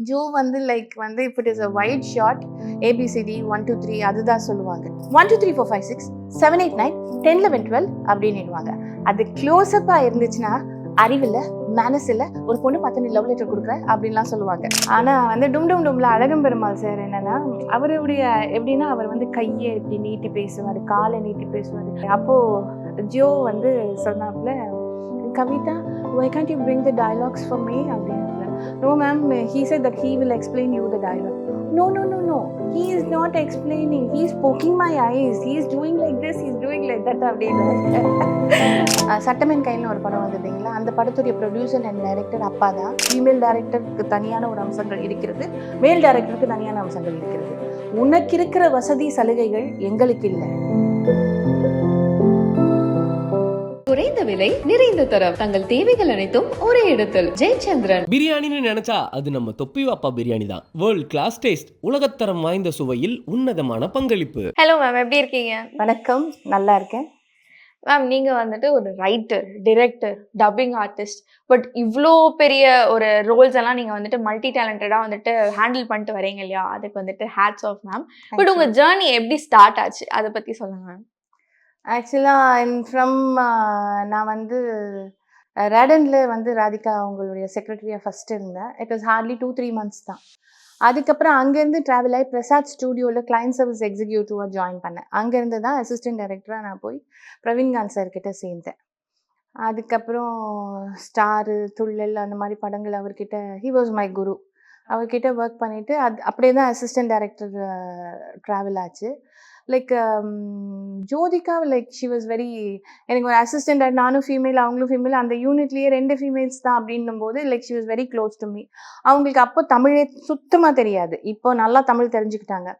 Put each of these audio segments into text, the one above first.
Joe வந்து like வந்து if it is a wide shot A B C D 1 2 3 அதுதான் சொல்லுவாங்க. 1 2 3 4 5 6 7 8 9 10 11 12 அப்படின்னுடுவாங்க. அது க்ளோஸ்அப்பாக இருந்துச்சுன்னா அறிவில் மேனஸில் ஒரு பொண்ணு பார்த்து நீ லவ் லெட்டர் கொடுக்குற அப்படின்லாம் சொல்லுவாங்க. ஆனால் வந்து டும் டும் டும்ல அழகம் பெருமாள் சார் என்னன்னா அவருடைய எப்படின்னா அவர் வந்து கையை இப்படி நீட்டி பேசுவார், காலை நீட்டி பேசுவார். அப்போது ஜோ வந்து சொன்னாப்புல, Kavitha why can't you bring the dialogues for me அப்படின்னு. No ma'am, he said that he will explain you the dialogue. No, he is not explaining, he is poking my eyes, he is doing like this, he is doing like that அப்படின்னு. சட்டமேன் கையில் ஒரு படம் வந்ததுங்களா, அந்த படத்துடைய producer and director அப்பா தான். Female டைரக்டருக்கு தனியான ஒரு அம்சங்கள் இருக்கிறது, மேல் டைரக்டருக்கு தனியான அம்சங்கள் இருக்கிறது. உனக்கு இருக்கிற வசதி சலுகைகள் எங்களுக்கு இல்லை. குறைந்த விலை, நிறைந்த தரம், தங்கள் தேவைகள் அனைத்தும் ஒரே இடத்தில். ஜெயச்சந்திரன். பிரியாணின்னு நினைச்சா அது நம்ம தொப்பி வாப்பா பிரியாணி தான். வேர்ல்ட் கிளாஸ் டேஸ்ட், உலகத்தரம் வாய்ந்த சுவையில் உன்னதமான பங்களிப்பு. ஹலோ மேம், எப்படி இருக்கீங்க? வணக்கம், நல்லா இருக்கேன் மேம். நீங்கள் வந்துட்டு ஒரு writer, director, dubbing artist, but இவ்வளோ பெரிய ஒரு ரோல்ஸ் எல்லாம் நீங்கள் வந்துட்டு மல்டி டேலண்டடாக வந்துட்டு ஹேண்டில் பண்ணிட்டு வரீங்க இல்லையா, அதுக்கு வந்துட்டு ஹேட்ஸ் ஆஃப் மேம். பட் உங்கள் ஜேர்னி எப்படி ஸ்டார்ட் ஆச்சு, அதை பற்றி சொல்லுங்கள் மேம். ஆக்சுவலாக நான் வந்து ரேடனில் வந்து ராதிகா அவங்களுடைய செக்ரட்டரியாக ஃபஸ்ட்டு இருந்தேன். இட் வாஸ் ஹார்ட்லி 2-3 months தான். அதுக்கப்புறம் அங்கேருந்து ட்ராவல் ஆகி பிரசாத் ஸ்டூடியோவில் கிளைண்ட் சர்வீஸ் எக்ஸிக்யூட்டிவாக ஜாயின் பண்ணேன். அங்கேருந்து தான் அசிஸ்டன்ட் டைரக்டராக நான் போய் பிரவீன்காந்த் சார்கிட்ட சேர்ந்தேன். அதுக்கப்புறம் ஸ்டாரு, துள்ளல் அந்த மாதிரி படங்கள் அவர்கிட்ட, ஹி வாஸ் மை குரு. அவர்கிட்ட ஒர்க் பண்ணிவிட்டு அப்படியே தான் அசிஸ்டன்ட் டைரக்டர் ட்ராவல் ஆச்சு. Like Jyothika, like she was very, எனக்கு ஒரு அசிஸ்டன்ட், நானும் ஃபீமேல் அவங்களும் ஃபீமேல், அந்த யூனிட்லேயே 2 ஃபீமேல்ஸ் தான் அப்படின்னும் போது like she was very close to me. அவங்களுக்கு அப்போ தமிழே சுத்தமாக தெரியாது, இப்போ நல்லா தமிழ் தெரிஞ்சுக்கிட்டாங்க.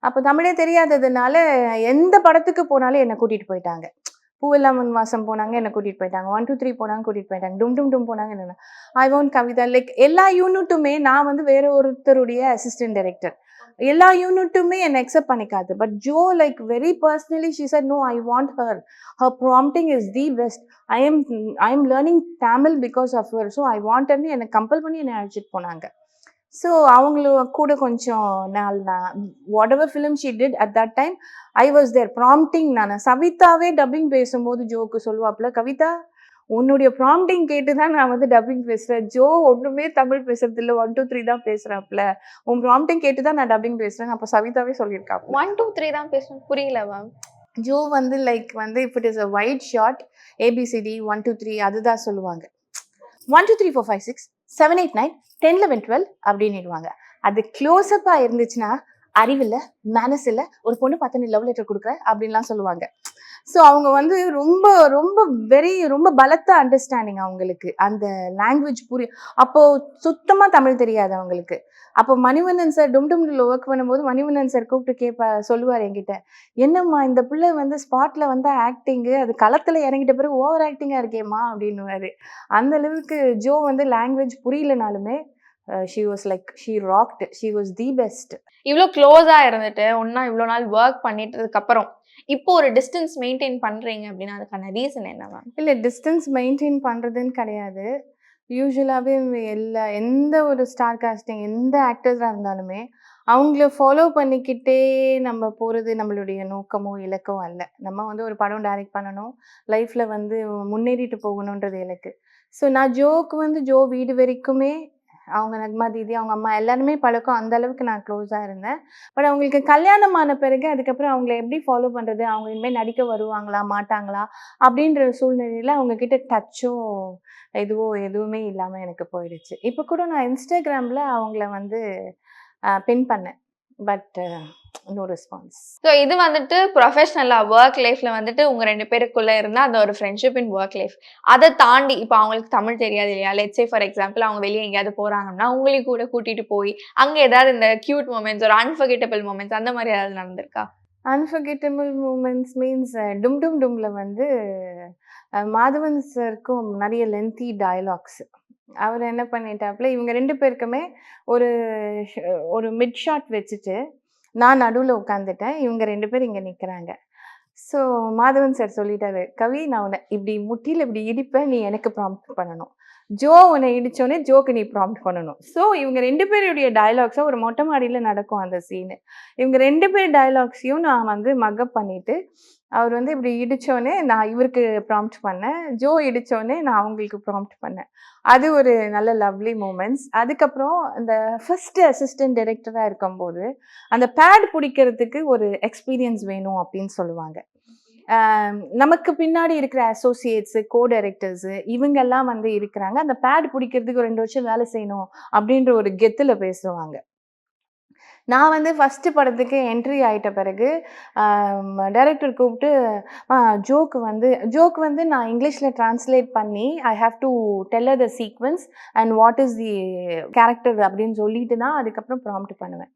அப்போ தமிழே தெரியாததுனால எந்த படத்துக்கு போனாலும் என்னை கூட்டிகிட்டு போயிட்டாங்க. பூவெல்லாம் வாசம் போனாங்க, என்னை கூட்டிகிட்டு போயிட்டாங்க. 1 2 3 போனாங்க, கூட்டிகிட்டு போயிட்டாங்க. டும் டும் டும் போனாங்க, என்ன ஐ வாண்ட் கவிதா. லைக் எல்லா யூனிட்டுமே நான் வந்து வேற ஒருத்தருடைய அசிஸ்டன்ட் டைரக்டர், எல்லா யூனிட்டுமே என்னை அக்செப்ட் பண்ணிக்காது. But Jo like very personally she said no, I want her, her prompting is the best, I am learning Tamil because of her, so I want her. என்னை கம்பல் பண்ணி என்னை அழைச்சிட்டு போனாங்க. ஸோ அவங்கள கூட கொஞ்சம் நாள் நான் whatever film she did at that time I was there prompting. நான் சவிதாவே டப்பிங் பேசும்போது ஜோக்கு சொல்லுவாப்புல, கவிதா உன்னுடைய ப்ராம்ப்டிங் கேட்டு தான் நான் வந்து டப்பிங் பேசுகிறேன். ஜோ ஒன்றுமே தமிழ் பேசுறது இல்லை, 1 2 3 தான் பேசுகிறாப்புல, உன் ப்ராம்ப்டிங் கேட்டு தான் நான் டப்பிங் பேசுகிறேன். அப்போ சவிதாவே சொல்லியிருக்காப்பு. 1 2 3 தான் பேசணும், புரியல மேம். ஜோ வந்து லைக் வந்து if it is a wide shot A B C D 1 2 3 அதுதான் சொல்லுவாங்க. 1 2 3 4 5 6 7 8 9 10 11 12 அப்படின்னுடுவாங்க. அது க்ளோஸ்அப்பாக இருந்துச்சுன்னா அறிவில் மேனஸில் ஒரு பொண்ணு பார்த்து நீ லவ் லெட்டர் கொடுக்குற அப்படின்லாம் சொல்லுவாங்க. ஸோ அவங்க வந்து ரொம்ப ரொம்ப ரொம்ப பலத்த அண்டர்ஸ்டாண்டிங் அவங்களுக்கு, அந்த லாங்குவேஜ் புரியும். அப்போது சுத்தமாக தமிழ் தெரியாது அவங்களுக்கு. அப்போ மணிவண்ணன் சார் டும்டும்ல ஒர்க் பண்ணும்போது மணிவண்ணன் சார் கூப்பிட்டு சொல்லுவார் என்கிட்ட, என்னம்மா இந்த பிள்ளை வந்து ஸ்பாட்டில் வந்து ஆக்டிங்கு, அது களத்தில் இறங்கிட்ட பிறகு ஓவர் ஆக்டிங்காக இருக்கேம்மா அப்படின்னுவார். அந்த அளவுக்கு ஜோ வந்து language புரியலனாலுமே she was like, she rocked, she was the best. இவ்வளோ க்ளோஸாக இருந்துட்டு ஒன்றா இவ்வளோ நாள் ஒர்க் பண்ணிட்டதுக்கப்புறம் இப்போ ஒரு டிஸ்டன்ஸ் மெயின்டைன் பண்ணுறீங்க அப்படின்னா அதுக்கான ரீசன் என்ன மேம்? இல்லை, டிஸ்டன்ஸ் மெயின்டைன் பண்ணுறதுன்னு கிடையாது. யூஸ்வலாகவே எந்த ஒரு ஸ்டார் காஸ்டிங் எந்த ஆக்டர்ஸாக இருந்தாலுமே அவங்கள ஃபாலோ பண்ணிக்கிட்டே நம்ம போகிறது நம்மளுடைய நோக்கமோ இலக்கோ அல்ல. நம்ம வந்து ஒரு படம் டைரக்ட் பண்ணணும், லைஃப்பில் வந்து முன்னேறிட்டு போகணுன்றது இலக்கு. ஸோ நான் ஜோக்கு வந்து ஜோ வீடு வரைக்குமே அவங்க நக்மா தீதி, அவங்க அம்மா எல்லாருமே பழக்கம், அந்த அளவுக்கு நான் க்ளோஸாக இருந்தேன். பட் அவங்களுக்கு கல்யாணம் ஆன பிறகு அதுக்கப்புறம் அவங்கள எப்படி ஃபாலோ பண்ணுறது, அவங்க இனிமேல் நடிக்க வருவாங்களா மாட்டாங்களா அப்படின்ற சூழ்நிலையில் அவங்கக்கிட்ட டச்சோ எதுவுமே இல்லாமல் எனக்கு போயிடுச்சு. இப்போ கூட நான் இன்ஸ்டாகிராமில் அவங்கள வந்து பின் பண்ணேன், பட் நோ ரெஸ்பான்ஸ். ஸோ இது வந்துட்டு ப்ரொஃபஷ்னலாக ஒர்க் லைஃப்பில் வந்துட்டு உங்கள் 2 பேருக்குள்ளே இருந்தால் அந்த ஒரு ஃப்ரெண்ட்ஷிப் இன் ஒர்க் லைஃப். அதை தாண்டி இப்போ அவங்களுக்கு தமிழ் தெரியாது இல்லையா, லெட்ஸ் சே ஃபார் எக்ஸாம்பிள் அவங்க வெளியே எங்கேயாவது போகிறாங்கன்னா உங்களையும் கூட கூட்டிகிட்டு போய் அங்கே ஏதாவது இந்த க்யூட் மூமெண்ட்ஸ், ஒரு அன்ஃபர்கெட்டபிள் மூமெண்ட்ஸ் அந்த மாதிரி ஏதாவது நடந்திருக்கா? அன்ஃபர்கெட்டபிள் மூமெண்ட்ஸ் மீன்ஸ் டும் டும் டும்ல வந்து மாதவன் சாருக்கும் நிறைய லென்த்தி டயலாக்ஸ். அவர் என்ன பண்ணிட்டாப்புல, இவங்க 2 பேருக்குமே ஒரு மிட் ஷாட் வச்சுட்டு நான் நடுவில் உட்காந்துட்டேன், இவங்க 2 பேர் இங்கே நிற்கிறாங்க. ஸோ மாதவன் சார் சொல்லிட்டாரு, கவி நான் உன்னை இப்படி முட்டியில் இப்படி இடிப்பேன், நீ எனக்கு ப்ராம்ப்ட் பண்ணணும். ஜோ உன்னை இடிச்சோடனே ஜோக்கு நீ ப்ராம்ப்ட் பண்ணணும். ஸோ இவங்க 2 பேருடைய டயலாக்ஸை ஒரு மொட்டை மாடியில் நடக்கும் அந்த சீனு. இவங்க 2 பேர் டயலாக்ஸையும் நான் வந்து மக்கப் பண்ணிவிட்டு அவர் வந்து இப்படி இடித்தோடனே நான் இவருக்கு ப்ராம்ப்ட் பண்ணேன். ஜோ இடித்தோடனே நான் அவங்களுக்கு ப்ராம்ப்ட் பண்ணேன். அது ஒரு நல்ல லவ்லி மூமெண்ட்ஸ். அதுக்கப்புறம் இந்த ஃபஸ்ட்டு அசிஸ்டன்ட் டைரக்டராக இருக்கும்போது அந்த பேட் பிடிக்கிறதுக்கு ஒரு எக்ஸ்பீரியன்ஸ் வேணும் அப்படின்னு சொல்லுவாங்க. நமக்கு பின்னாடி இருக்கிற அசோசியேட்ஸு, கோ டைரக்டர்ஸு இவங்கெல்லாம் வந்து இருக்கிறாங்க. அந்த பேட் பிடிக்கிறதுக்கு 2 வருஷம் வேலை செய்யணும் அப்படின்ற ஒரு கெத்துல பேசுவாங்க. நான் வந்து ஃபஸ்ட்டு படத்துக்கு என்ட்ரி ஆயிட்ட பிறகு டைரக்டர் கூப்பிட்டு ஜோக்கு வந்து நான் இங்கிலீஷில் ட்ரான்ஸ்லேட் பண்ணி I have to tell her the sequence and what is the character அப்படின்னு சொல்லிட்டு தான் அதுக்கப்புறம் ப்ராம்ப்ட் பண்ணுவேன்.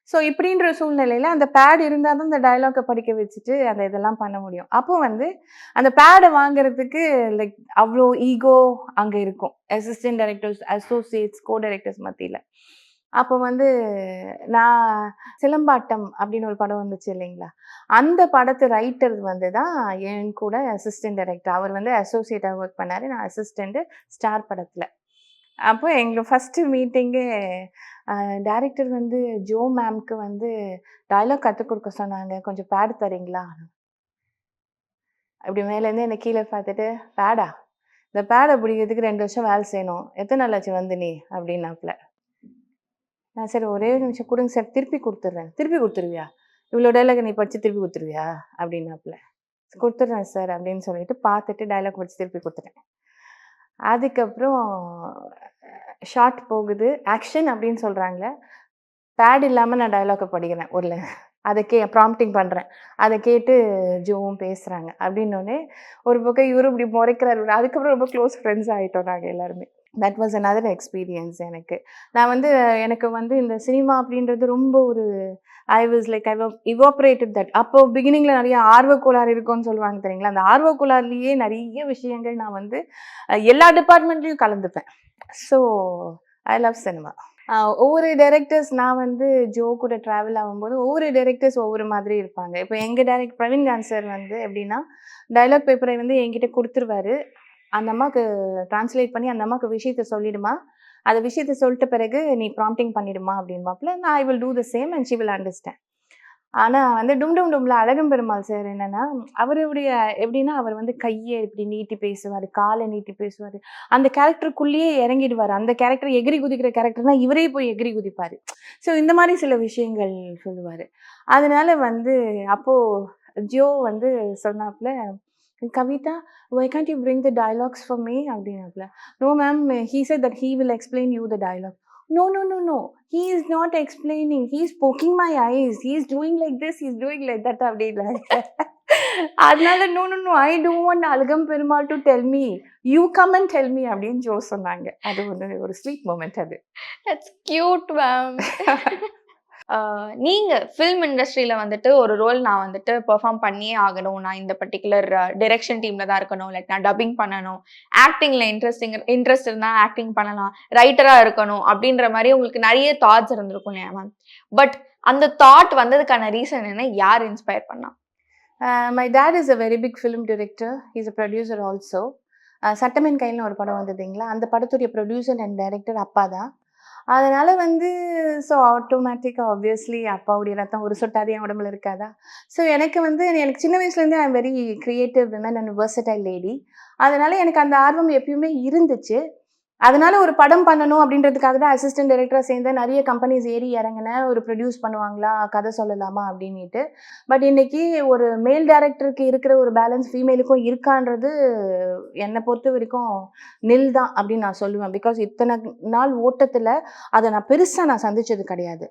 ஸோ இப்படின்ற சூழ்நிலையில் அந்த பேட் இருந்தால் தான் அந்த டயலாக்கை படிக்க வச்சுட்டு அந்த இதெல்லாம் பண்ண முடியும். அப்போ வந்து அந்த பேடை வாங்குறதுக்கு லைக் அவ்வளோ ஈகோ அங்கே இருக்கும். அசிஸ்டன்ட் டைரக்டர்ஸ், அசோசியேட்ஸ், கோ டைரக்டர்ஸ் மத்தியில். அப்போ வந்து நான் சிலம்பாட்டம் அப்படின்னு ஒரு படம் வந்துச்சு இல்லைங்களா? அந்த படத்து ரைட்டர் வந்து தான் என் கூட அசிஸ்டன்ட் டைரக்டர். அவர் வந்து அசோசியேட்டாக ஒர்க் பண்ணார். நான் அசிஸ்டண்ட்டு ஸ்டார் படத்தில். அப்போ எங்கள் ஃபஸ்ட்டு மீட்டிங்கே டைரக்டர் வந்து ஜோ மேம்க்கு வந்து டயலாக் கற்றுக் கொடுக்க சொன்னாங்க. கொஞ்சம் பேட் தரீங்களா? அப்படி மேலேருந்து என்னை கீழே பார்த்துட்டு, பேடா? இந்த பேடை பிடிக்கிறதுக்கு 2 வருஷம் வேலை செய்யணும். எத்தனை நாள் ஆச்சு வந்து நீ? அப்படின்னாப்புல. சரி ஒரே ஒரு நிமிஷம் கொடுங்க சார், திருப்பி கொடுத்துட்றேன். திருப்பி கொடுத்துருவியா? இவ்வளோ டைலாக் நீ படித்து திருப்பி கொடுத்துருவியா? அப்படின்னாப்புல. கொடுத்துட்றேன் சார் அப்படின்னு சொல்லிட்டு பார்த்துட்டு டைலாக் படித்து திருப்பி கொடுத்துட்டேன். அதுக்கப்புறம் ஷார்ட் போகுது. ஆக்ஷன் அப்படின்னு சொல்கிறாங்க. பேட் இல்லாமல் நான் டைலாக்கை படிக்கிறேன் ஒரு அதை ப்ராம்ப்டிங் பண்ணுறேன். அதை கேட்டு ஜோவும் பேசுகிறாங்க. அப்படின்னோடனே ஒரு பக்கம் இவரும் இப்படி முறைக்கிறாரு. அதுக்கப்புறம் ரொம்ப க்ளோஸ் ஃப்ரெண்ட்ஸ் ஆகிட்டோம் நாங்கள் எல்லாருமே. தட் வாஸ் another எக்ஸ்பீரியன்ஸ் எனக்கு. நான் வந்து எனக்கு வந்து இந்த சினிமா அப்படின்றது ரொம்ப ஒரு ஐ இவாப்ரேட்டட் தட். அப்போ பிகினிங்கில் நிறைய ஆர்வக்கோளாறு இருக்கும்னு சொல்லுவாங்க தெரியுங்களா? அந்த ஆர்வக்கோளாறுலேயே நிறைய விஷயங்கள் நான் வந்து எல்லா டிபார்ட்மெண்ட்லேயும் கலந்துப்பேன். So I love cinema. ஒவ்வொரு டைரக்டர்ஸ் நான் வந்து ஜோ கூட ட்ராவல் ஆகும்போது ஒவ்வொரு டைரக்டர்ஸ் ஒவ்வொரு மாதிரி இருப்பாங்க. இப்போ எங்கள் பிரவீன்காந்த் சார் வந்து எப்படின்னா, டைலாக் பேப்பரை வந்து என்கிட்ட கொடுத்துருவாரு. அந்த அம்மாவுக்கு ட்ரான்ஸ்லேட் பண்ணி அந்த அம்மாவுக்கு விஷயத்த சொல்லிடுமா, அந்த விஷயத்த சொல்லிட்ட பிறகு நீ ப்ராம்ப்டிங் பண்ணிடுமா அப்படின்பாப்புல. நான் I will do the same and she will understand. ஆனால் வந்து டும் டும் டும்ல அழகும் பெருமாள் சார் என்னன்னா, அவருடைய எப்படின்னா அவர் வந்து கையை இப்படி நீட்டி பேசுவார், காலை நீட்டி பேசுவார். அந்த கேரக்டருக்குள்ளேயே இறங்கிடுவார். அந்த கேரக்டர் எகிரி குதிக்கிற கேரக்டர்னா இவரே போய் எகிரி குதிப்பார். ஸோ இந்த மாதிரி சில விஷயங்கள் சொல்லுவார். அதனால வந்து அப்போது ஜோ வந்து சொன்னாப்புல, Kavitha, why can't you bring the dialogues for me அப்படின்னாப்புல. No ma'am, he said that he will explain you the dialogue. No, no, no, no. He is not explaining. He is poking my eyes. He is doing like this. He is doing like that. அப்படின்னாரு. அதனால no, no, no. I don't want Azhagam Perumal to tell me. You come and tell me அப்படின்னு ஜோ சொன்னாங்க. அது வந்து ஒரு sweet moment அது. That's cute ma'am. நீங்க film இண்டஸ்ட்ரியில வந்துட்டு ஒரு ரோல் நான் வந்துட்டு பெர்ஃபார்ம் பண்ணியே ஆகணும். நான் இந்த பர்ட்டிகுலர் டைரக்ஷன் டீம்ல தான் இருக்கணும். லைக் நான் டப்பிங் பண்ணணும். ஆக்டிங்ல இன்ட்ரெஸ்ட் இருந்தா ஆக்டிங் பண்ணலாம். ரைட்டரா இருக்கணும் அப்படின்ற மாதிரி உங்களுக்கு நிறைய தாட்ஸ் இருந்திருக்கும் இல்லையா மேம்? பட் அந்த தாட் வந்ததுக்கான ரீசன் என்ன? யார் இன்ஸ்பயர் பண்ணா? My dad is a very big film director. Is a producer also. சட்டமென் கையில்னு ஒரு படம் வந்ததுங்களா? அந்த படத்துடைய ப்ரொடியூசர் அண்ட் டைரக்டர் அப்பா தான். அதனால் வந்து ஸோ ஆட்டோமேட்டிக்காக ஆப்வியஸ்லி அப்பாவுடைய ரத்தம் ஒரு சொட்டாது என் உடம்புல இருக்காதா? ஸோ எனக்கு வந்து எனக்கு சின்ன வயசுலேருந்தே I am very creative women and versatile lady. அதனால் எனக்கு அந்த ஆர்வம் எப்பயுமே இருந்துச்சு. அதனால ஒரு படம் பண்ணணும் அப்படின்றதுக்காக தான் அசிஸ்டன்ட் டைரக்டராக சேர்ந்து நிறைய கம்பெனிஸ் ஏறி இறங்கினேன். ஒரு ப்ரொடியூஸ் பண்ணுவாங்களா, கதை சொல்லலாமா அப்படின்ட்டு. பட் இன்னைக்கு ஒரு மேல் டைரக்டருக்கு இருக்கிற ஒரு பேலன்ஸ் ஃபீமேலுக்கும் இருக்கான்றது என்னை பொறுத்த வரைக்கும் நில் தான் அப்படின்னு நான் சொல்லுவேன். பிகாஸ் இத்தனை நாள் ஓட்டத்தில் அதை நான் பெருசாக சந்திச்சது கிடையாது.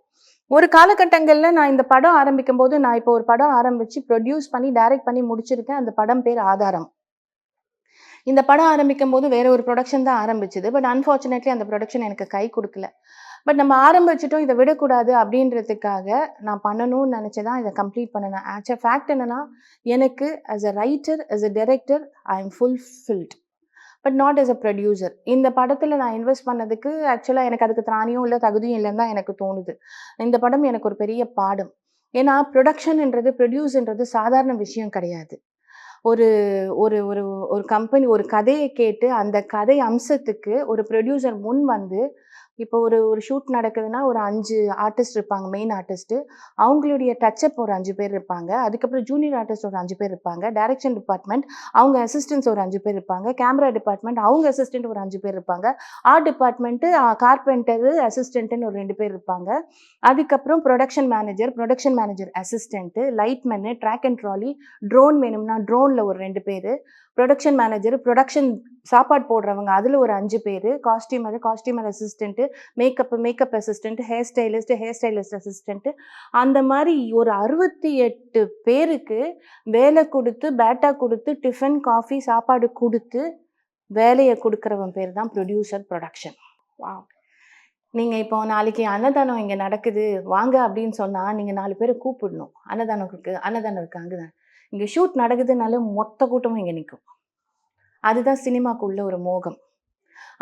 ஒரு காலகட்டங்களில் நான் இந்த படம் ஆரம்பிக்கும் போது நான் இப்போ ஒரு படம் ஆரம்பித்து ப்ரொடியூஸ் பண்ணி டைரக்ட் பண்ணி முடிச்சிருக்கேன். அந்த படம் பேர் ஆதாரம். இந்த படம் ஆரம்பிக்கும் போது வேற ஒரு ப்ரொடக்ஷன் தான் ஆரம்பிச்சது. பட் அன்ஃபார்ச்சுனேட்லி அந்த ப்ரொடக்ஷன் எனக்கு கை கொடுக்கல. பட் நம்ம ஆரம்பிச்சிட்டோம், இதை விடக்கூடாது அப்படின்றதுக்காக நான் பண்ணணும்னு நினச்சி தான் இதை கம்ப்ளீட் பண்ணினேன். ஆக்சுவல் ஃபேக்ட் என்னன்னா, எனக்கு as a writer, as a director I am fulfilled, but not as a producer. இந்த படத்தில் நான் இன்வெஸ்ட் பண்ணதுக்கு ஆக்சுவலாக எனக்கு அதுக்கு திராணியும் இல்லை, தகுதியும் இல்லைன்னு தான் எனக்கு தோணுது. இந்த படம் எனக்கு ஒரு பெரிய பாடம். ஏன்னா ப்ரொடக்ஷன்ன்றது, ப்ரொடியூஸ்ன்றது சாதாரண விஷயம் கிடையாது. ஒரு ஒரு ஒரு ஒரு கம்பெனி ஒரு கதைய கேட்டு, அந்த கதை அம்சத்துக்கு ஒரு ப்ரொடியூசர் முன் வந்து, இப்போ ஒரு ஒரு ஷூட் நடக்குதுன்னா, ஒரு 5 ஆர்டிஸ்ட் இருப்பாங்க, மெயின் ஆர்டிஸ்ட்டு. அவங்களுடைய டச்சப் ஒரு 5 பேர் இருப்பாங்க. அதுக்கப்புறம் ஜூனியர் ஆர்டிஸ்ட் ஒரு 5 பேர் இருப்பாங்க. டைரக்ஷன் டிபார்ட்மெண்ட், அவங்க அசிஸ்டன்ட்ஸ் ஒரு 5 பேர் இருப்பாங்க. கேமரா டிபார்ட்மெண்ட், அவங்க அசிஸ்டன்ட் ஒரு 5 பேர் இருப்பாங்க. ஆர்ட் டிபார்ட்மெண்ட்டு, கார்பெண்டரு, அசிஸ்டன்ட்டுன்னு ஒரு 2 பேர் இருப்பாங்க. அதுக்கப்புறம் production manager assistant, lightman, track and trolley, drone வேணும்னா ட்ரோன்ல ஒரு 2 பேரு, ப்ரொடக்ஷன் மேனேஜர், ப்ரொடக்ஷன் சாப்பாடு போடுறவங்க அதுல ஒரு 5 பேரு, costumer assistant, makeup assistant, hair stylist assistant. அந்த மாரி ஒரு 68 பேருக்கு வேலை குடுத்து, பேட்டா குடுத்து, டிஃபன், காஃபி, சாப்பாடு குடுத்து, வேலைய குடுக்குறவன் பேரு தான் ப்ரொடியூசர் புரொடக்ஷன். வாவ்! நீங்க இப்போ நாளைக்கு அன்னதானம் இங்க நடக்குது, வாங்க அப்படின்னு சொன்னா, நீங்க 4 பேர கூப்பிடணும். அன்னதானம் இருக்கு அங்க தான். இங்க ஷூட் நடக்குதுனாலே மொத்த கூட்டமும் இங்க நிக்கும். அதுதான் சினிமாக்கு உள்ள ஒரு மோகம்.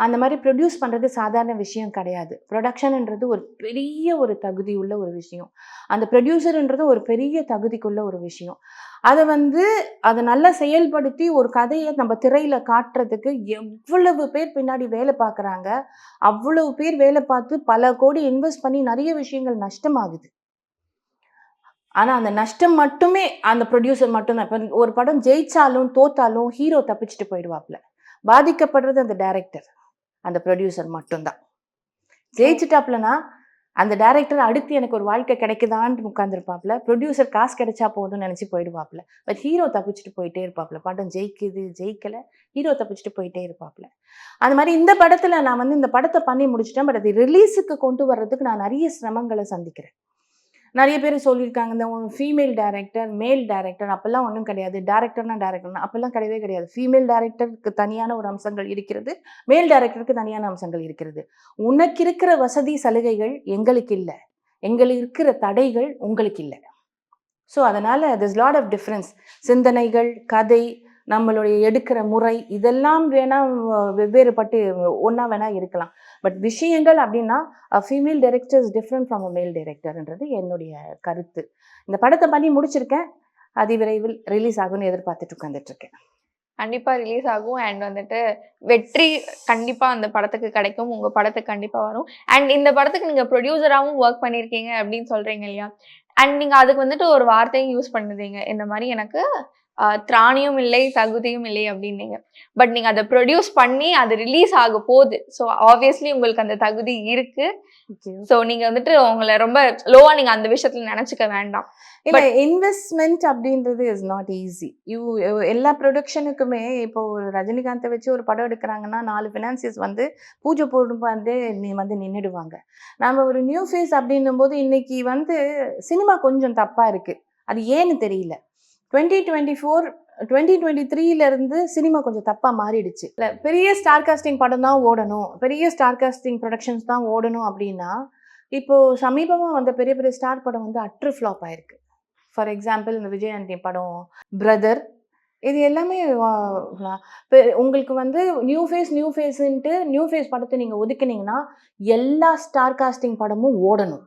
அந்த மாரி ப்ரொடியூஸ் பண்றது சாதாரண விஷயம் கிடையாது. புரொடக்ஷன்ன்றது ஒரு பெரிய ஒரு தகுதி உள்ள ஒரு விஷயம். அந்த ப்ரொடியூசர்ன்றது ஒரு பெரிய தகுதிக்குள்ள ஒரு விஷயம். அத நல்லா செயல்படுத்தி ஒரு கதைய நம்ம திரையில காட்டுறதுக்கு எவ்வளவு பேர் பின்னாடி வேலை பார்க்குறாங்க. அவ்வளவு பேர் வேலை பார்த்து பல கோடி இன்வெஸ்ட் பண்ணி நெறைய விஷயங்கள் நஷ்டமாகுது. ஆனா அந்த நஷ்டம் மட்டுமே அந்த ப்ரொடியூசர் மட்டும் தான். இப்ப ஒரு படம் ஜெயிச்சாலும், தோத்தாலும் ஹீரோ தப்பிச்சுட்டு போயிடுவாப்ல. பாதிக்கப்படுறது அந்த டைரக்டர். அந்த ப்ரொடியூசர் மட்டும் தான். ஜெயிச்சுட்டாப்லனா, அந்த டைரக்டர் அடுத்து எனக்கு ஒரு வாழ்க்கை கிடைக்குதான்னு உட்கார்ந்திருப்பாப்ல. ப்ரொடியூசர் காசு கிடைச்சா போதும்னு நெனச்சு போயிடுவாப்ல. பட் ஹீரோ தப்பிச்சுட்டு போயிட்டே இருப்பாப்ல. படம் ஜெயிக்குது, ஜெயிக்கல. ஹீரோ தப்பிச்சுட்டு போயிட்டே இருப்பாப்ல. அந்த மாரி இந்த படத்துல நான் இந்த படத்த பண்ணி முடிச்சுட்டேன். பட் அது ரிலீஸுக்கு கொண்டு வர்றதுக்கு நான் நெறைய சிரமங்கள சந்திக்கிறேன். நெறைய பேர் சொல்லியிருக்காங்க, இந்த ஃபீமேல் டைரக்டர், மேல் டைரக்டர் அப்பல்லாம் ஒண்ணும் கிடையாது. டைரக்டர்னா அப்பல்லாம் கிடையவே கிடையாது. ஃபீமேல் டைரக்டருக்கு தனியான ஒரு அம்சங்கள் இருக்கிறது. மேல் டைரக்டருக்கு தனியான அம்சங்கள் இருக்கிறது. உனக்கு இருக்கிற வசதி, சலுகைகள் எங்களுக்கு இல்ல. எங்களுக்கு இருக்கிற தடைகள் உங்களுக்கு இல்ல. ஸோ அதனால திஸ் லாட் ஆஃப் டிஃபரன்ஸ். சிந்தனைகள், கதை, நம்மளுடைய எடுக்கிற முறை இதெல்லாம் வேணா வெவ்வேறுபட்டு ஒண்ணா வேணா இருக்கலாம். பட் விஷயங்கள் அப்படின்னா female director is different from a மேல் டைரக்டர்ன்றது என்னுடைய கருத்து. இந்த படத்தை பண்ணி முடிச்சிருக்கேன். அதிவிரைவில் ரிலீஸ் ஆகும்னு எதிர்பார்த்துட்டு உட்கார்ந்துட்டு இருக்கேன். கண்டிப்பா ரிலீஸ் ஆகும். அண்ட் வந்துட்டு வெற்றி கண்டிப்பா அந்த படத்துக்கு கிடைக்கும். உங்க படத்துக்கு கண்டிப்பா வரும். அண்ட் இந்த படத்துக்கு நீங்க ப்ரொடியூசராவும் வொர்க் பண்ணியிருக்கீங்க அப்படின்னு சொல்றீங்க இல்லையா? அண்ட் நீங்க அதுக்கு வந்துட்டு ஒரு வார்த்தையும் யூஸ் பண்ணுதீங்க. இந்த மாரி எனக்கு திராணியும் இல்லை, தகுதியும் இல்லை அப்டின்னீங்க. பட் நீங்க அத ப்ரொடியூஸ் பண்ணி அது ரிலீஸ் ஆக போது. ஸோ ஆப்வியஸ்லி உங்களுக்கு அந்த தகுதி இருக்கு. ஸோ நீங்க வந்துட்டு உங்கள ரொம்ப லோவா நீங்க அந்த விஷயத்துல நெனச்சுக்க வேண்டாம். இல்ல இன்வெஸ்ட்மென்ட் அப்படின்றது இஸ் நாட் ஈஸி. எல்லா ப்ரொடக்ஷனுக்குமே இப்போ ஒரு ரஜினிகாந்த வச்சு ஒரு படம் எடுக்கிறாங்கன்னா 4 ஃபினான்சியர்ஸ் பூஜை போட்டு நின்னுடுவாங்க. நம்ம ஒரு நியூ ஃபேஸ் அப்படின்னும்போது இன்னைக்கு சினிமா கொஞ்சம் தப்பா இருக்கு. அது ஏன்னு தெரியல. 2024 2023ல இருந்து சினிமா கொஞ்சம் தப்பா மாறிடுச்சு. இல்ல பெரிய ஸ்டார் காஸ்டிங் படம் தான் ஓடணும், பெரிய ஸ்டார் காஸ்டிங் ப்ரொடக்ஷன்ஸ் தான் ஓடணும் அப்படின்னா, இப்போ சமீபமா வந்த பெரிய பெரிய ஸ்டார் படம் அட்ரு ஃப்ளாப் ஆயிருக்கு. ஃபார் எக்ஸாம்பிள் இந்த விஜய் ஆண்டனி படம், பிரதர், இது எல்லாமே உங்களுக்கு நியூ ஃபேஸ்ன்ட்டு நியூ ஃபேஸ் படத்தை நீங்க ஒதுக்குனீங்கன்னா எல்லா ஸ்டார் காஸ்டிங் படமும் ஓடணும்.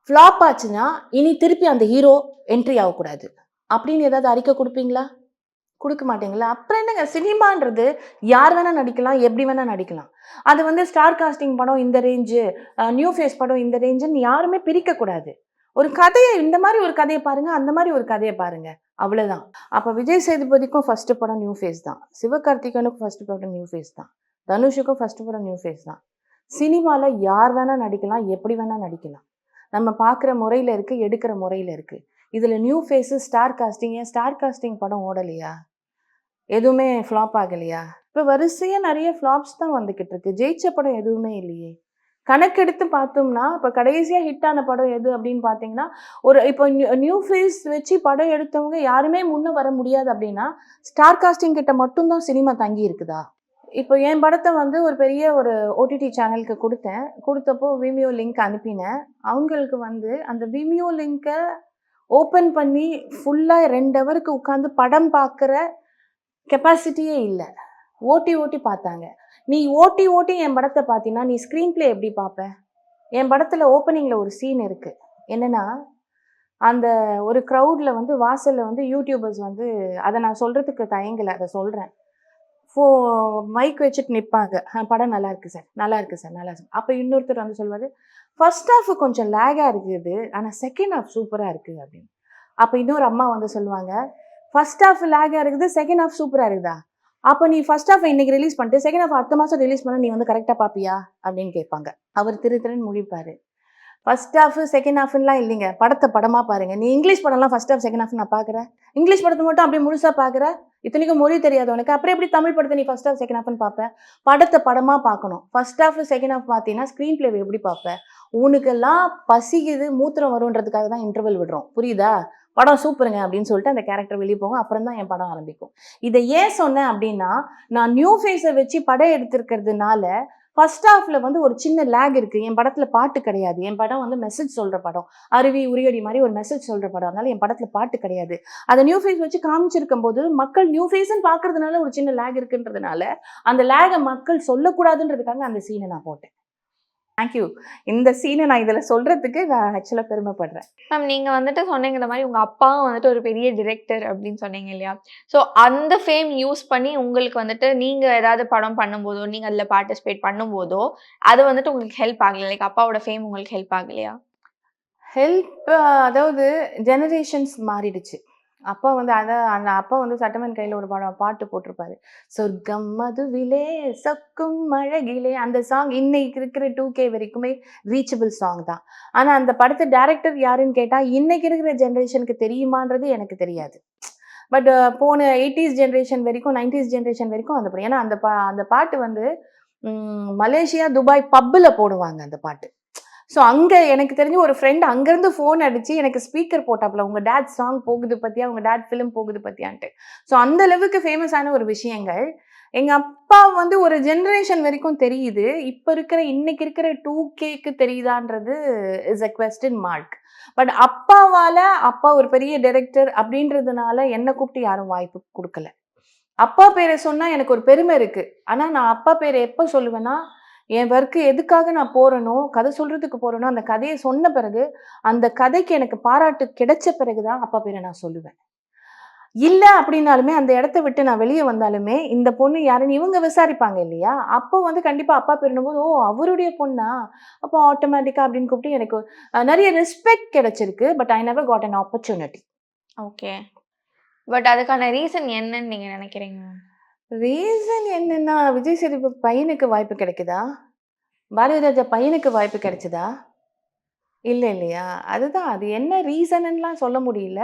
ஃப்ளாப் ஆச்சுன்னா இனி திருப்பி அந்த ஹீரோ என்ட்ரி ஆகக்கூடாது அப்படின்னு ஏதாவது அறிக்கை கொடுப்பீங்களா? கொடுக்க மாட்டீங்களா? அப்புறம் என்னங்க, சினிமான்றது யார் வேணா நடிக்கலாம், எப்படி வேணா நடிக்கலாம். அது ஸ்டார் காஸ்டிங் படம் இந்த ரேஞ்சு, நியூ ஃபேஸ் படம் இந்த ரேஞ்சுன்னு யாருமே பிரிக்கக்கூடாது. ஒரு கதையை இந்த மாதிரி ஒரு கதையை பாருங்க, அந்த மாதிரி ஒரு கதையை பாருங்க, அவ்வளவுதான். அப்ப விஜய் சேதுபதிக்கும் ஃபர்ஸ்ட் படம் நியூ ஃபேஸ் தான், சிவகார்த்திகனுக்கும் ஃபர்ஸ்ட் படம் நியூ ஃபேஸ் தான், தனுஷுக்கும் ஃபர்ஸ்ட் படம் நியூ ஃபேஸ் தான். சினிமால யார் வேணா நடிக்கலாம், எப்படி வேணா நடிக்கலாம். நம்ம பார்க்குற முறையில இருக்கு, எடுக்கிற முறையில இருக்கு. இதுல நியூ ஃபேஸு ஸ்டார் காஸ்டிங், ஏன் ஸ்டார் காஸ்டிங் படம் ஓடலையா? எதுவுமே ஃப்ளாப் ஆகலையா? இப்போ வரிசையா நிறைய ஃப்ளாப்ஸ் தான் வந்துகிட்டு இருக்கு. ஜெயிச்ச படம் எதுவுமே இல்லையே. கணக்கெடுத்து பார்த்தோம்னா இப்போ கடைசியாக ஹிட் ஆன படம் எது அப்படின்னு பார்த்தீங்கன்னா, இப்போ நியூ ஃபேஸ் வச்சு படம் எடுத்தவங்க யாருமே முன்ன வர முடியாது அப்படின்னா, ஸ்டார் காஸ்டிங் கிட்ட மட்டும்தான் சினிமா தங்கி இருக்குதா? இப்போ என் படத்தை ஒரு பெரிய ஒரு ஓடிடி சேனலுக்கு கொடுத்தேன். கொடுத்தப்போ விமியோ லிங்க் அனுப்பினேன். அவங்களுக்கு அந்த விமியோ லிங்கை ஓப்பன் பண்ணி ஃபுல்லாக 2 ஹவருக்கு உட்காந்து படம் பார்க்குற கெப்பாசிட்டியே இல்லை. ஓட்டி ஓட்டி பார்த்தாங்க. நீ ஓட்டி ஓட்டி என் படத்தை பார்த்தீங்கன்னா நீ ஸ்க்ரீன் பிளே எப்படி பார்ப்ப? என் படத்தில் ஓப்பனிங்கில் ஒரு சீன் இருக்குது. என்னென்னா, அந்த ஒரு க்ரௌட்ல வந்து வாசல்ல வந்து யூடியூபர்ஸ் வந்து அதை நான் சொல்றதுக்கு தயங்கல. அத சொல்றேன். ஃபோ மைக் வச்சுட்டு நிப்பாங்க. படம் நல்லா இருக்கு சார். நல்லா இருக்கு சார். நல்லா இருக்கு. அப்ப இன்னொருத்தர் வந்து சொல்லுவாரு, "ஃபர்ஸ்ட் ஹாஃப் கொஞ்சம் லேகா இருக்குது. ஆனா செகண்ட் ஹாஃப் சூப்பரா இருக்கு" அப்படின்னு. அப்ப இன்னொரு அம்மா வந்து சொல்லுவாங்க, "ஃபர்ஸ்ட் ஹாஃப் லேகா இருக்குது. செகண்ட் ஹாஃப் சூப்பரா இருக்குதா? அப்ப நீ ஃபர்ஸ்ட் ஹாஃப் இன்னைக்கு ரிலீஸ் பண்ணிட்டு, செகண்ட் ஹாஃப் அடுத்த மாசம் ரிலீஸ் பண்ணா நீ வந்து கரெக்ட்டா பார்ப்பியா?" அப்படின்னு கேட்பாங்க. அவர் திரு திருன்னு முழிப்பாரு. ஃபர்ஸ்ட் ஹாஃப், செகண்ட் ஹாஃப்ன்லாம் இல்லைங்க. படத்த படமா பாருங்க. நீ இங்கிலீஷ் படம்லாம் ஃபர்ஸ்ட் ஹாஃப், செகண்ட் ஹாஃப் நான் பார்க்குறேன். இங்கிலீஷ் படத்த மட்டும் அப்படியே முழுசா பார்க்குற. இத்தனைக்கும் மொழி தெரியாது உனக்கு. அப்புறம் எப்படி தமிழ் படத்த நீ ஃபர்ஸ்ட் ஹாஃப், செகண்ட் ஹாஃப்ன்னு பார்ப்ப? படத்த படமா பார்க்கணும். ஃபர்ஸ்ட் ஹாஃப், செகண்ட் ஹாஃப் பார்த்தீன்னா, ஸ்க்ரீன் பிளேவ எப்படி பார்ப்ப? உனக்கெல்லாம் பசிக்குது, மூத்திரம் வருன்றதுக்காக தான் இன்டர்வல் விடுறோம். புரியுதா? படம் சூப்பருங்க அப்படின்னு சொல்லிட்டு அந்த கேரக்டர் வெளிய போகும். அப்புறம் தான் என் படம் ஆரம்பிக்கும். இத ஏன் சொன்னேன் அப்படின்னா, நான் நியூ ஃபேஸ வச்சு படம் எடுத்திருக்கிறதுனால ஃபர்ஸ்ட் ஹாஃப்ல வந்து ஒரு சின்ன லேக் இருக்கு. என் படத்துல பாட்டு கிடையாது. என் படம் வந்து மெசேஜ் சொல்ற படம். அருவி, உரியடி மாரி ஒரு மெசேஜ் சொல்ற படம். அதனால என் படத்துல பாட்டு கிடையாது. அத நியூ ஃபேஸ் வச்சு காமிச்சிருக்கும்போது, மக்கள் நியூ ஃபேஸ்ன்னு பார்க்கறதுனால ஒரு சின்ன லேக் இருக்குன்றதுனால, அந்த லேக மக்கள் சொல்லக்கூடாதுன்றதுக்காக அந்த சீன நான் போட்டேன். Thank you. இந்த சீன நான் இதுல சொல்றதுக்கு நான் ஆக்சுவலா பெருமைப்படுறேன். மேம் நீங்க வந்துட்டு சொன்னீங்க இந்த மாதிரி உங்க அப்பாவும் வந்துட்டு ஒரு பெரிய டிரெக்டர் அப்படின்னு சொன்னீங்க இல்லையா? ஸோ அந்த ஃபேம் யூஸ் பண்ணி உங்களுக்கு வந்துட்டு நீங்க ஏதாவது படம் பண்ணும்போதோ, நீங்க அதில பார்ட்டிசிபேட் பண்ணும்போதோ, அது வந்துட்டு உங்களுக்கு ஹெல்ப் ஆகலையா? லைக் அப்பாவோட ஃபேம் உங்களுக்கு ஹெல்ப் ஆகலையா? ஹெல்ப் அதாவது ஜெனரேஷன்ஸ் மாறிடுச்சு. அப்பா வந்து அந்த அப்பா வந்து சட்டமன் கையில ஒரு பாட்டு போட்டிருப்பாரு. சொர்க்கம் மதுவிலே சொக்கும் அழகிலே அந்த சாங் இன்னைக்கு இருக்கிற 2K வரைக்குமே ரீச்சபிள் சாங் தான். ஆனா அந்த படத்து டைரக்டர் யாருன்னு கேட்டா, இன்னைக்கு இருக்கிற ஜெனரேஷனுக்கு தெரியுமான்றது எனக்கு தெரியாது. பட் போன 80s ஜெனரேஷன் வரைக்கும், 90s ஜெனரேஷன் வரைக்கும் அந்த படம். ஏன்னா அந்த பாட்டு வந்து மலேசியா, துபாய் பப்ல போடுவாங்க அந்த பாட்டு. ஸோ அங்க எனக்கு தெரிஞ்சு ஒரு ஃப்ரெண்ட் அங்கேருந்து ஃபோன் அடிச்சு எனக்கு ஸ்பீக்கர் போட்டாப்புல, "உங்க டாட் சாங் போகுது பாத்தியா? உங்க டாட் ஃபிலிம் போகுது பாத்தியான்ட்டு." ஸோ அந்த அளவுக்கு ஃபேமஸான ஒரு விஷயங்கள். எங்க அப்பா வந்து ஒரு ஜெனரேஷன் வரைக்கும் தெரியுது. இன்னைக்கு இருக்கிற 2Kக்கு தெரியுதான்றது is a question mark. But அப்பா ஒரு பெரிய டைரக்டர் அப்படின்றதுனால என்ன கூப்பிட்டு யாரும் வாய்ப்பு குடுக்கல. அப்பா பேர சொன்னா எனக்கு ஒரு பெருமை இருக்கு. ஆனா நான் அப்பா பேர எப்ப சொல்லுவேன்னா, என் ஒர்க் எதுக்காக நான் போறேனோ, கதை சொல்றதுக்கு போறேனோ, அந்த கதைய சொன்ன பிறகு, அந்த கதைக்கு எனக்கு பாராட்டு கிடைச்ச பிறகு தான் அப்பா பேர நான் சொல்லுவேன். இல்ல அப்படின்னாலுமே, அந்த இடத்த விட்டு நான் வெளிய வந்தாலுமே, இந்த பொண்ணு யாருன்னு இவங்க விசாரிப்பாங்க இல்லையா? அப்போ வந்து கண்டிப்பா அப்பா பேருன்னும்போது, "ஓ! அவருடைய பொண்ணா?" அப்போ ஆட்டோமேட்டிக்கா அப்படின்னு கூப்பிட்டு எனக்கு நெறைய ரெஸ்பெக்ட் கிடைச்சிருக்கு. But I never got an opportunity. Okay. But அதுக்கான ரீசன் என்னன்னு நீங்க நினைக்கிறீங்க? ரீசன் என்னன்னா, விஜய் சேதுபதி பையனுக்கு வாய்ப்பு கிடைக்குதா? பாரதி ராஜா பையனுக்கு வாய்ப்பு கிடைச்சதா? இல்ல இல்லையா? அதுதான். அது என்ன ரீசன்னுலாம் சொல்ல முடியல.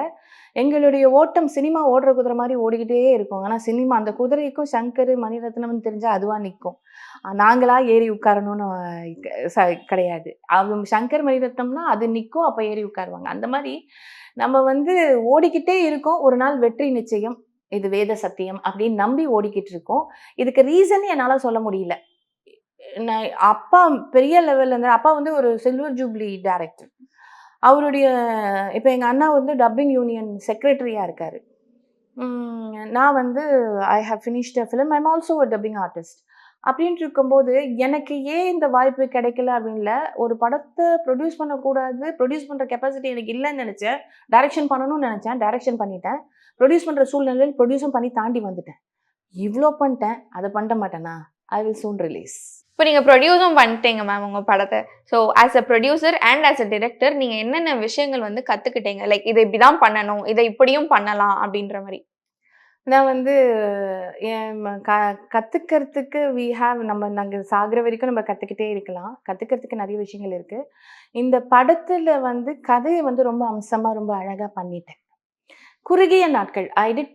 எங்களுடைய ஓட்டம் சினிமா ஓடுற குதிரை மாரி ஓடிக்கிட்டே இருக்கும். ஆனா சினிமா அந்த குதிரைக்கும் சங்கர், மணிரத்னம்னு தெரிஞ்சா அதுவா நிக்கும். நாங்களா ஏறி உட்காரணும்னு க ச கிடையாது. அவங்க சங்கர், மணிரத்னம்னா அது நிக்கும். அப்ப ஏறி உட்காருவாங்க. அந்த மாரி நம்ம வந்து ஓடிக்கிட்டே இருக்கோம். ஒரு நாள் வெற்றி நிச்சயம். இது வேத சத்தியம் அப்படின்னு நம்பி ஓடிக்கிட்டு இருக்கோம். இதுக்கு ரீசன் என்னால சொல்ல முடியல. நான் அப்பா பெரிய லெவல்ல இருந்து அப்பா வந்து ஒரு சில்வர் ஜூப்ளி டைரக்டர். அவருடைய இப்ப எங்க அண்ணா வந்து டப்பிங் யூனியன் செக்ரட்டரியா இருக்காரு. நான் வந்து I have finished a film. I am also a dubbing artist. அப்படின்ட்டு இருக்கும்போது, எனக்கு ஏன் இந்த வாய்ப்பு கிடைக்கல அப்படின்ல, ஒரு படத்த ப்ரொடியூஸ் பண்ணக்கூடாது, ப்ரொடியூஸ் பண்ற கெப்பாசிட்டி எனக்கு இல்லன்னு நெனச்சேன். டைரக்ஷன் பண்ணணும்னு நெனச்சேன். டைரக்ஷன் பண்ணிட்டேன். ப்ரொடியூஸ் பண்ற சூழ்நிலையில் ப்ரொடியூஸும் பண்ணி தாண்டி வந்துட்டேன். இவ்ளோ பண்ணிட்டேன். அத பண்ண மாட்டேனா? I will soon release. இப்போ நீங்க ப்ரொடியூஸும் பண்ணிட்டீங்க மேம் உங்க படத்த. So as a producer and as a director நீங்க என்னென்ன விஷயங்கள் வந்து கத்துக்கிட்டீங்க? லைக் இத இப்படிதான் பண்ணணும். இத இப்படியும் பண்ணலாம் அப்படின்ற மாரி. நான் வந்து என் கத்துக்கிறதுக்கு நாங்க சாகுற வரைக்கும் நம்ம கத்துக்கிட்டே இருக்கலாம். கத்துக்கிறதுக்கு நெறைய விஷயங்கள் இருக்கு. இந்த படத்துல வந்து கதைய வந்து ரொம்ப அம்சமா, ரொம்ப அழகா பண்ணிட்டேன். குறுகிய நாட்கள். ஐ டிட்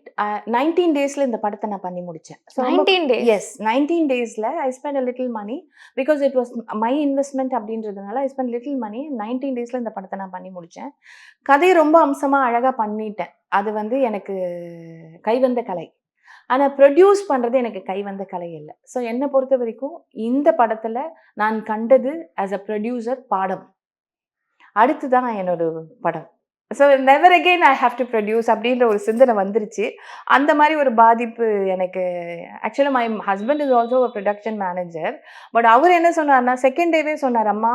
19 டேஸ்ல இந்த படத்த நான் பண்ணி முடிச்சேன். 19 டேஸ். எஸ் 19 டேஸ்ல I spend a little money because it was my investment அப்படின்றதுனால ஐ ஸ்பெண்ட் லிட்டில் மனி 19 டேஸ்ல இந்த படத்த நான் பண்ணி முடிச்சேன். கதைய ரொம்ப அம்சமா அழகா பண்ணிட்டேன். அது வந்து எனக்கு கைவந்த கலை. ஆனா ப்ரொடியூஸ் பண்றது எனக்கு கைவந்த கலை இல்ல. ஸோ என்ன பொறுத்தவரைக்கும் இந்த படத்துல நான் கண்டது ஆஸ் அ ப்ரொடியூசர் பாடம். அடுத்து தான் என்னோட படம். So never again I have to produce அப்படின்ற ஒரு சிந்தனை வந்துருச்சு. அந்த மாரி ஒரு பாதிப்பு எனக்கு ஆக்சுவலா my husband is also a production manager. But அவரு என்ன சொன்னார்னா, செகண்ட் டேவே சொன்னாரு, "அம்மா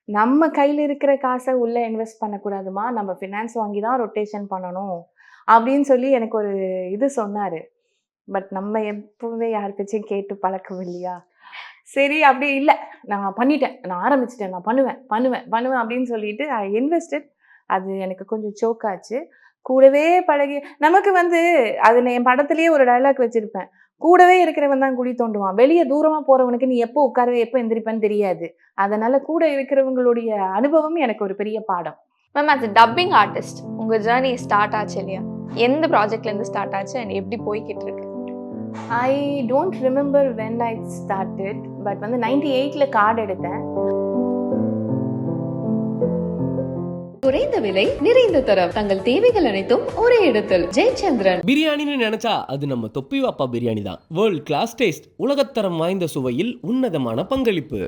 நம்ம கையில் இருக்கிற காசை உள்ளே இன்வெஸ்ட் பண்ணக்கூடாதுமா, நம்ம ஃபினான்ஸ் வாங்கி தான் ரொட்டேஷன் பண்ணணும் அப்படின்னு சொல்லி எனக்கு ஒரு இது சொன்னார். பட் நம்ம எப்பவுமே யார் பேச்சையும் கேட்டு பழக்கம் இல்லையா? சரி அப்படி இல்லை, நான் பண்ணிட்டேன், நான் ஆரம்பிச்சிட்டேன், நான் பண்ணுவேன் பண்ணுவேன் பண்ணுவேன் அப்படின்னு சொல்லிட்டு ஐ இன்வெஸ்டட். அது எனக்கு கொஞ்சம் choke ஆச்சு. கூடவே பழகி நமக்கு வந்து அது என் படத்துலேயே ஒரு டயலாக் வச்சிருப்பேன். கூடவே இருக்கிறவன் தான் குழி தோண்டுவான். வெளியே தூரமா போறவனுக்கு நீ எப்போ உட்காருவ, எப்போ எந்திரிப்பேன்னு தெரியாது. அதனால கூட இருக்கிறவங்களுடைய அனுபவம் எனக்கு ஒரு பெரிய பாடம். Ma'am as a dubbing artist உங்க ஜேர்னி ஸ்டார்ட் ஆச்சு இல்லையா? எந்த ப்ராஜெக்ட்ல இருந்து ஸ்டார்ட் ஆச்சு அண்ட் எப்படி போய்கிட்டு இருக்கு? I don't remember when I started. But வந்து 98ல் கார்டு எடுத்தேன். குறைந்த விலை நிறைந்த தரம் தங்கள் தேவைகள் அனைத்தும் ஒரே இடத்தில். ஜெயச்சந்திரன். பிரியாணின்னு நினைச்சா அது நம்ம தொப்பி வாப்பா பிரியாணி தான். வேர்ல்ட் கிளாஸ் டேஸ்ட், உலகத்தரம் வாய்ந்த சுவையில் உன்னதமான பங்களிப்பு.